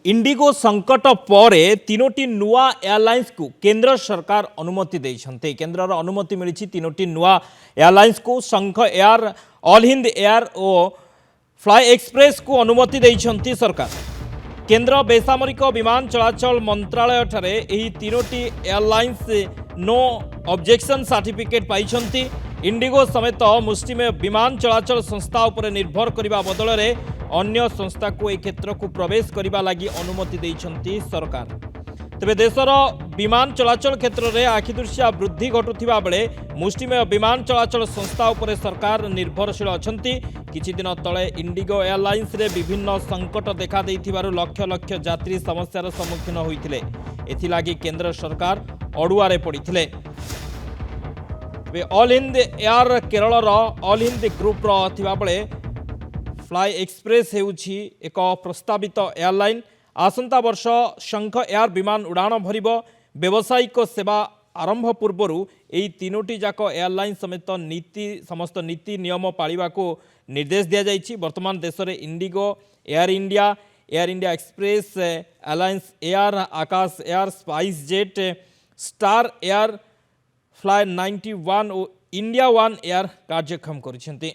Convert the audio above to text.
Indigo संकट पर तीनोटी नुआ एयरलाइंस को केंद्र सरकार अनुमति देइछन्ते। केंद्र अनुमति मिली तीनोटी नुआ एयरलाइंस को शंख एयर, ऑल हिंद एयर और फ्लाई एक्सप्रेस को अनुमति देइछन्ती सरकार। केंद्र बेसामरिक विमान चलाचल मंत्रालय ठारे एही तीनोटी एयरलाइंस नो ऑब्जेक्शन सर्टिफिकेट पाइछन्ती। इंडिगो समेत मुष्टिमेय विमान चलाचल संस्था उपर निर्भर करने बदल में अन्य संस्था को ए क्षेत्र को प्रवेश करने लगी अनुमति देइछन्ती सरकार। तेबे देशर विमान चलाचल क्षेत्र में आखिदृशिया वृद्धि घटुथिबा बेले मुष्टिमेय विमान चलाचल संस्था उपर सरकार निर्भरशील अछन्ती। किछि दिन तले इंडिगो एयरलाइंस रे विभिन्न संकट देखा देइथिबारु लक्ष लक्ष यात्री समस्यार सम्मुखीन होइथिले। एथिलागि केंद्र सरकार अड़ुआरे पड़िथिले। ऑल हिंद एयर केरलर ऑल हिंद ग्रुप थिबा बेले फ्लाई एक्सप्रेस हेउछि एक प्रस्तावित एयरलाइन। आसंता वर्ष शंख एयर विमान उड़ाण भरिब। व्यावसायिक सेवा आरंभ पूर्व यही तीनोटी जाक एयरलाइन समेत समस्त नीति नियम पालिबा को निर्देश दिया जाइछि। वर्तमान देश में IndiGo, Air India Express, Alliance Air, Akasa Air, SpiceJet, Star Air, Fly 91 और इंडिया वन एयर कार्यक्षम करिसेंती।